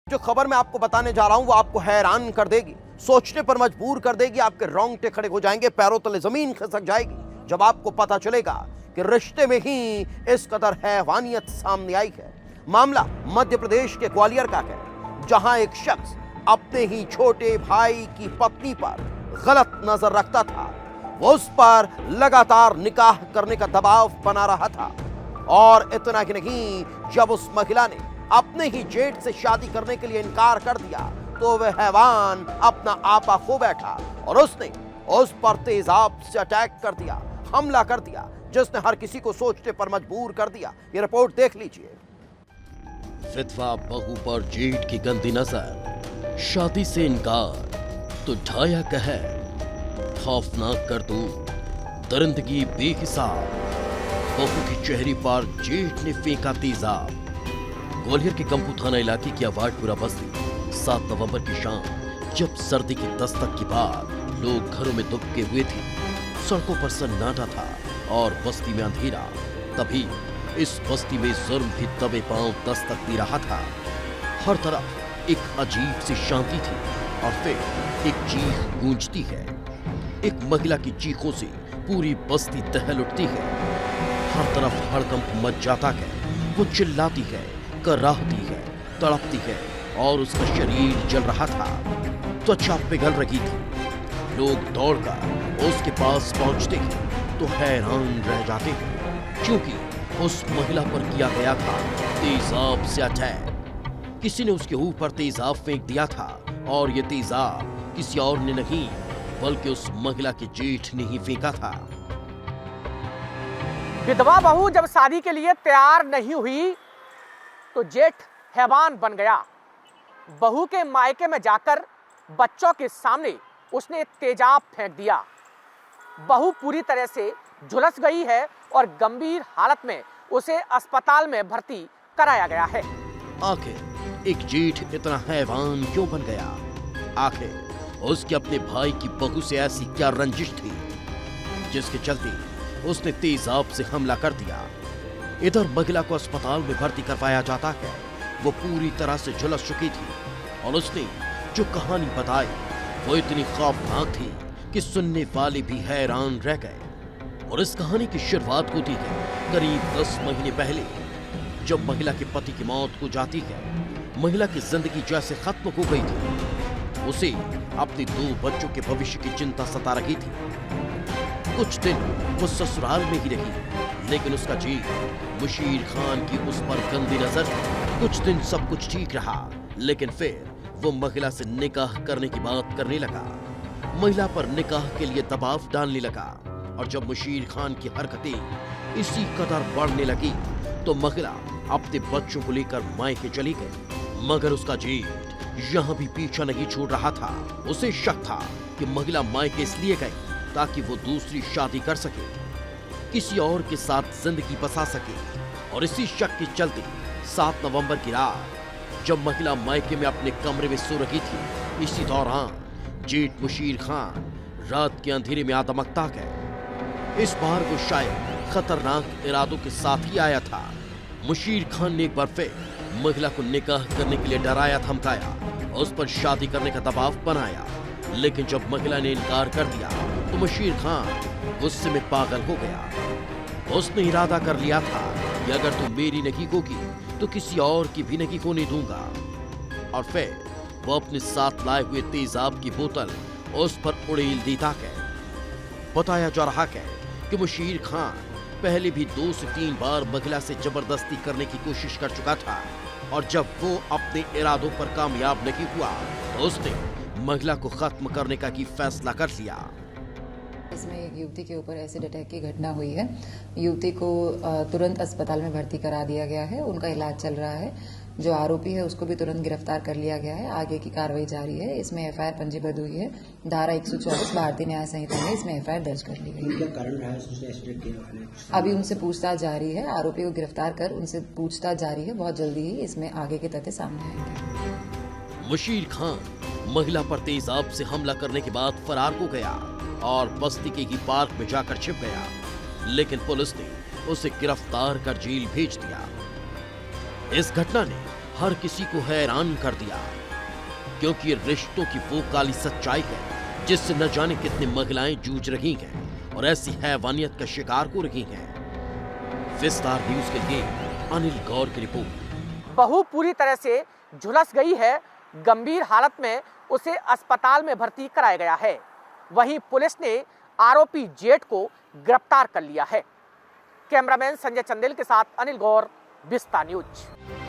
जो खबर मैं आपको बताने जा रहा हूं वो आपको हैरान कर देगी, सोचने पर मजबूर कर देगी। आपके रोंगटे खड़े हो जाएंगे, पैरों तले जमीन खिसक जाएगी जब आपको पता चलेगा कि रिश्ते में ही इस कदर हैवानियत सामने आई है। मामला मध्य प्रदेश के ग्वालियर का है, जहां एक शख्स अपने ही छोटे भाई की पत्नी पर गलत नजर रखता था। वो उस पर लगातार निकाह करने का दबाव बना रहा था और इतना ही नहीं, जब उस महिला ने अपने ही जेठ से शादी करने के लिए इनकार कर दिया तो वह हैवान अपना आपा खो बैठा और उसने उस पर तेजाब से अटैक कर दिया, हमला कर दिया, जिसने हर किसी को सोचने पर मजबूर कर दिया। ये रिपोर्ट देख लीजिए। विधवा बहू पर जेठ की गंदी नजर, शादी से इनकार तो ढाया कहर, खौफनाक करतूत, दरिंदगी बेहिसाब, बहू की चेहरे पर जेठ ने फेंका तेजाब। ग्वालियर के कंपू थाना इलाके की अवार्डपुरा बस्ती 7 नवंबर की शाम, जब सर्दी की दस्तक के बाद लोग घरों में दुबके हुए थे, सड़कों पर सन्नाटा था और बस्ती में अंधेरा, तभी इस बस्ती में जुर्म भी दबे पांव दस्तक दे रहा था। हर तरफ एक अजीब सी शांति थी और फिर एक चीख गूंजती है। एक महिला की चीखों से पूरी बस्ती दहल उठती है। हर तरफ हड़कंप मच जाता है। वो चिल्लाती है, कराहती है, तड़पती है और उसका शरीर जल रहा था, त्वचा पिघल रही थी। लोग दौड़कर उसके पास पहुंचते हैं तो हैरान रह जाते हैं, क्योंकि उस महिला पर किया गया था तेजाब से अटैक। किसी ने उसके ऊपर तेजाब फेंक दिया था और ये तेजाब किसी और ने नहीं बल्कि उस महिला के जेठ ने ही फेंका था। विधवा बहू जब शादी के लिए तैयार नहीं हुई तो जेठ हैवान बन गया। बहू के मायके में जाकर बच्चों के सामने उसने तेजाब फेंक दिया। बहू पूरी तरह से झुलस गई है और गंभीर हालत में उसे अस्पताल में भर्ती कराया गया है। आखिर एक जेठ इतना हैवान क्यों बन गया? आखिर उसके अपने भाई की बहू से ऐसी क्या रंजिश थी जिसके चलते उसने तेजाब से हमला कर दिया? इधर महिला को अस्पताल में भर्ती करवाया जाता है। वो पूरी तरह से झुलस चुकी थी और उसने जो कहानी बताई वो इतनी खौफनाक थी कि सुनने वाले भी हैरान रह गए। और इस कहानी की शुरुआत होती है करीब 10 महीने पहले, जब महिला के पति की मौत हो जाती है। महिला की जिंदगी जैसे खत्म हो गई थी। उसे अपने 2 बच्चों के भविष्य की चिंता सता रही थी। कुछ दिन वो ससुराल में ही रही, लेकिन उसका जी मुशीर खान की उस पर गंदी नजर थी। कुछ दिन सब कुछ ठीक रहा, लेकिन फिर वो महिला से निकाह करने की बात करने लगा। महिला पर निकाह के लिए दबाव डालने लगा और जब मुशीर खान की हरकतें इसी कदर बढ़ने लगी तो महिला अपने बच्चों को लेकर मायके चली गई। मगर उसका जेठ यहाँ भी पीछा नहीं छोड़ रहा था। उसे शक था कि महिला मायके इसलिए गई ताकि वो दूसरी शादी कर सके, किसी और के साथ जिंदगी बसा सके। और इसी शक के चलते 7 नवंबर की रात, जब महिला मायके में अपने कमरे में सो रही थी, इसी दौरान जेठ मुशीर खान रात के अंधेरे में आदमकता गए। इस बार वो शायद खतरनाक इरादों के साथ ही आया था। मुशीर खान ने एक बार फिर महिला को निकाह करने के लिए डराया, धमकाया, उस पर शादी करने का दबाव बनाया। लेकिन जब महिला ने इनकार कर दिया तो मुशीर खान गुस्से में पागल हो गया। उसने इरादा कर लिया था कि अगर तुम मेरी नहीं होगी तो किसी और की भी नहीं होने दूंगा। और फिर वो अपने साथ लाए हुए तेजाब की बोतल उस पर उड़ेल देता है। बताया जा रहा है कि मुशीर खान पहले भी 2 से 3 बार महिला से जबरदस्ती करने की कोशिश कर चुका था और जब वो अपने इरादों पर कामयाब नहीं हुआ तो उसने महिला को खत्म करने का फैसला कर लिया। इसमें एक युवती के ऊपर एसिड अटैक की घटना हुई है। युवती को तुरंत अस्पताल में भर्ती करा दिया गया है, उनका इलाज चल रहा है। जो आरोपी है उसको भी तुरंत गिरफ्तार कर लिया गया है। आगे की कार्रवाई जारी है। इसमें एफआईआर पंजीबद्ध हुई है। धारा 124 भारतीय न्याय संहिता में इसमें एफआईआर दर्ज कर ली गई है। कारण रहा है अभी उनसे पूछताछ जारी है। आरोपी को गिरफ्तार कर उनसे पूछताछ जारी है। बहुत जल्दी ही इसमें आगे के तथ्य सामने आएंगे। मुशीर खान महिला पर तेजाब से हमला करने के बाद फरार हो गया और बस्ती के ही पार्क में जाकर छिप गया, लेकिन पुलिस ने उसे गिरफ्तार कर जेल भेज दिया। इस घटना ने हर किसी को हैरान कर दिया, क्योंकि ये रिश्तों की वो काली सच्चाई है जिससे न जाने कितनी महिलाएं जूझ रही हैं और ऐसी हैवानियत का शिकार हो रही हैं। विस्तार न्यूज के लिए अनिल गौर की रिपोर्ट। बहू पूरी तरह से झुलस गई है, गंभीर हालत में उसे अस्पताल में भर्ती कराया गया है। वहीं पुलिस ने आरोपी जेठ को गिरफ्तार कर लिया है। कैमरामैन संजय चंदेल के साथ अनिल गौर, विस्तार न्यूज।